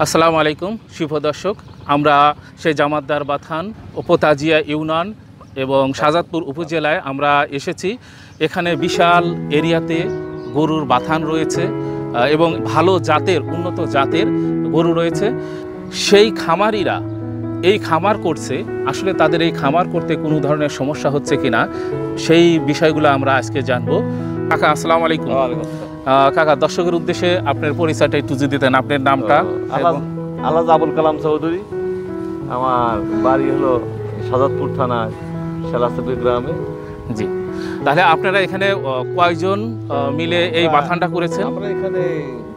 আসসালামু আলাইকুম শুভ দর্শক, আমরা সেই জামাতদার বাথান উপতাজিয়া ইউনিয়ন এবং শাহজাদপুর উপজেলায় আমরা এসেছি। এখানে বিশাল এরিয়াতে গরুর বাথান রয়েছে এবং ভালো জাতের উন্নত জাতের গরু রয়েছে। সেই খামারিরা এই খামার করছে, আসলে তাদের এই খামার করতে কোনো ধরনের সমস্যা হচ্ছে কিনা সেই বিষয়গুলো আমরা আজকে জানবো। কাকা আসসালামু আলাইকুম। কাকা, দর্শকের উদ্দেশ্যে আপনার পরিচয়টা একটু যদি দিতেন, আপনার নামটা। আলহাজ আবুল কালাম চৌধুরী, আমার বাড়ি হলো শাহজাদপুর থানার শালাসবি গ্রামে। জি, তাহলে আপনারা এখানে কয়জন মিলে এই বাথানটা করেছেন? আমরা এখানে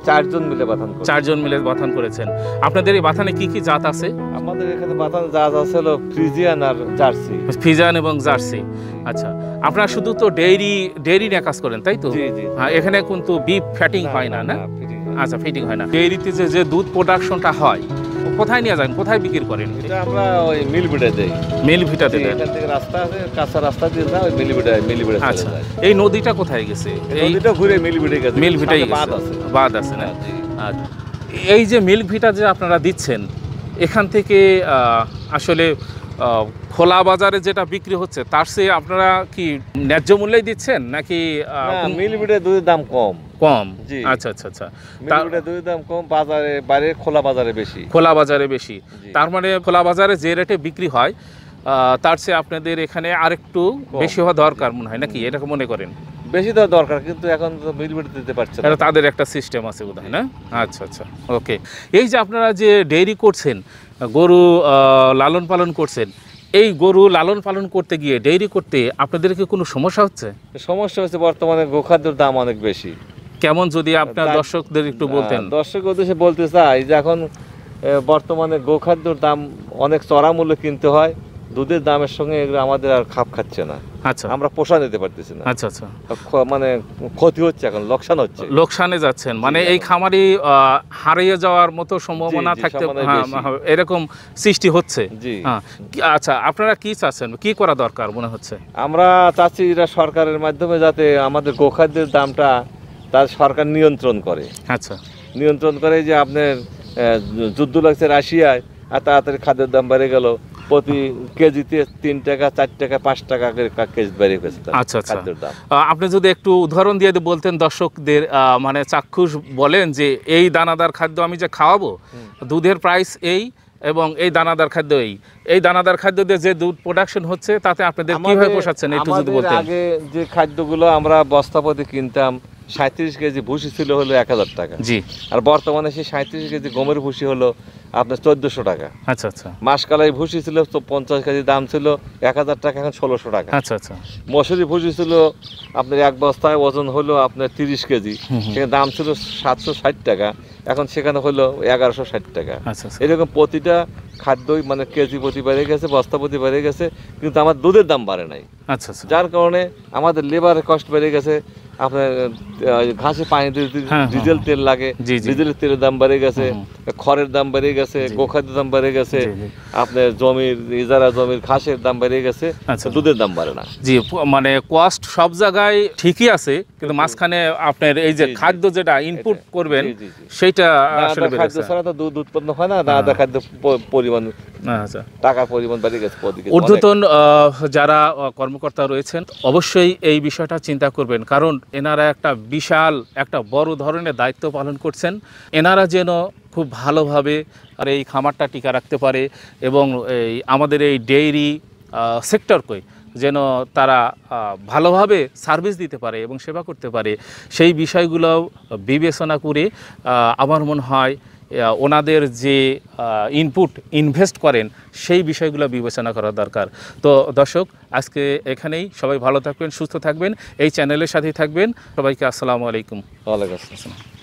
চারজন মিলে বাথান করি। চারজন মিলে বাথান করেছেন। আপনাদের এই বাথানে কি কি জাত আছে? আমাদের এখানে বাথান জাত আছে হলো ফ্রিজিয়ান আর জার্সি। ফ্রিজিয়ান এবং জার্সি। আচ্ছা, আপনারা শুধু তো ডেইরি নিয়ে কাজ করেন, তাই তো? জি জি। হ্যাঁ, এখানে কিন্তু বিফ ফ্যাটিং হয় না, না? আচ্ছা, ফিটিং হয় না। ডেইরিতে যে দুধ প্রোডাকশনটা হয় কোথায় নিয়ে যান, কোথায় বিক্রি করেন? এটা আমরা ওই মিল ভিটে দেই। মিল ভিটাতে দেন? এখান থেকে রাস্তা আছে, কাঁচা রাস্তা দিয়ে যায় ওই মিল ভিটে। আচ্ছা, এই নদীটা কোথায় গেছে? এই নদীটা ঘুরে মিল ভিটে গেছে। মিল ভিটাই বাদ আছে না? আচ্ছা, এই যে মিল্ক ভিটা যে আপনারা দিচ্ছেন, এখান থেকে আসলে খোলা বাজারে যেটা বিক্রি হচ্ছে তার চেয়ে আপনারা কি ন্যায্য মূল্যেই দিচ্ছেন নাকি? মিল ভিটে দুধের দাম কম। আচ্ছা আচ্ছা আচ্ছা। মিল ভিটে দুধের দাম কম, বাজারে বাইরে খোলা বাজারে বেশি। খোলা বাজারে বেশি, তার মানে খোলা বাজারে যে রেটে বিক্রি হয় তার চেয়ে আপনাদের এখানে আরেকটু বেশি হওয়া দরকার মনে হয়, নাকি এরকম মনে করেন? বেশি তো দরকার, কিন্তু এখন তো মিল ভিটে দিতে পারছে না। তাদের একটা সিস্টেম আছে বোধহয়, না? আচ্ছা আচ্ছা, ওকে। এই যে আপনারা যে ডেইরি করছেন, গরু লালন পালন করছেন, এই গরু লালন পালন করতে গিয়ে ডেইরি করতে আপনাদের কি কোনো সমস্যা হচ্ছে? সমস্যা হচ্ছে, বর্তমানে গোখাদ্যের দাম অনেক বেশি। কেমন, যদি আপনার দর্শকদের একটু বলতেন। দর্শক উদ্দেশ্যে বলতে চাই যে এখন বর্তমানে গোখাদ্যর দাম অনেক চড়া মূল্যে কিনতে হয়, দুধের দামের সঙ্গে এগুলো আমাদের আর খাপ খাচ্ছে না। আচ্ছা, আমরা পোষা নিতে পারতেছি না। আচ্ছা আচ্ছা, মানে ক্ষতি হচ্ছে, এখন লোকসান হচ্ছে। লোকসানে যাচ্ছেন, মানে এই খামারি হারিয়ে যাওয়ার মতো সম্ভাবনা থাকতে এরকম সৃষ্টি হচ্ছে। হ্যাঁ, আচ্ছা, আপনারা কি চাচ্ছেন, কি করা দরকার মনে হচ্ছে? আমরা চাচ্ছি এটা সরকারের মাধ্যমে যাতে আমাদের গোখাদ্যের দামটা তার সরকার নিয়ন্ত্রণ করে। আচ্ছা, নিয়ন্ত্রণ করে যে আপনার যুদ্ধ লাগছে রাশিয়ায়, আর তাড়াতাড়ি খাদ্যের দাম বেড়ে গেল, প্রতি কেজিতে 3 টাকা 4 টাকা 5 টাকা করে কেজি বেড়ে গেছে। আচ্ছা আচ্ছা, আপনি যদি একটু উদাহরণ দিয়ে বলতেন দর্শকদের, মানে চাক্ষুষ বলেন যে এই দানাদার খাদ্য আমি যে খাওয়াবো, দুধের প্রাইস এই এবং এই দানাদার খাদ্য এই দানাদার খাদ্য দিয়ে যে দুধ প্রোডাকশন হচ্ছে তাতে আপনাদের কিভাবে পোষাচ্ছেন একটু যদি বলতেন। আগে যে খাদ্যগুলো আমরা বস্তাপতি কিনতাম, 37 কেজি ভুসি ছিল হলো 1000 টাকা। জি। আর বর্তমানে সেই 37 কেজি গমের ভুসি হলো আপনার 1400 টাকা। আচ্ছা আচ্ছা। মাসকালাই ভুসি ছিল তো 50 কেজি দাম ছিল 1000 টাকা, এখন 1600 টাকা। আচ্ছা আচ্ছা। মসুরি ভুসি ছিল আপনার এক বস্তায় ওজন হলো আপনার 30 কেজি, সেখানে দাম ছিল 760 টাকা, এখন সেখানে হলো 1160 টাকা। এরকম প্রতিটা খাদ্যই মানে কেজি প্রতি বেড়ে গেছে, বস্তা প্রতি বেড়ে গেছে, কিন্তু আমার দুধের দাম বাড়ে নাই। আচ্ছা, যার কারণে আমাদের লেবারের কষ্ট বেড়ে গেছে। আপনার ঘাসে পানি ডিজেল তেল লাগে, ডিজেলের তেলের দাম বেড়ে গেছে, খড়ের দাম বেড়ে গেছে, গোখাদ্যের দাম বেড়ে গেছে, আপনার জমির ইজারা জমির ঘাসের দাম বেড়ে গেছে, দুধের দাম বাড়ে না। জি, মানে কস্ট সব জায়গায় ঠিকই আছে, কিন্তু মাঝখানে আপনার এই যে খাদ্য যেটা ইনপুট করবেন সেইটা আসলে খাদ্য ছাড়া তো দুধ উৎপন্ন হয় না। দানাদার খাদ্য পরিমাণ, টাকার পরিমাণ বেড়ে গেছে। ঊর্ধ্বতন যারা কর্মকর্তা রয়েছেন অবশ্যই এই বিষয়টা চিন্তা করবেন, কারণ এনারা একটা বিশাল একটা বড় ধরনের দায়িত্ব পালন করছেন। এনারা যেন খুব ভালোভাবে আর এই খামারটা টিকা রাখতে পারে এবং এই আমাদের এই ডেইরি সেক্টরকে যেন তারা ভালোভাবে সার্ভিস দিতে পারে এবং সেবা করতে পারে, সেই বিষয়গুলো বিবেচনা করে আমার মনে হয় ওনাদের যে ইনপুট ইনভেস্ট করেন সেই বিষয়গুলো বিবেচনা করা দরকার। তো দর্শক, আজকে এখানেই, সবাই ভালো থাকবেন, সুস্থ থাকবেন, এই চ্যানেলের সাথেই থাকবেন। সবাইকে আসসালামু আলাইকুম। ওয়ালাইকুম আসসালাম।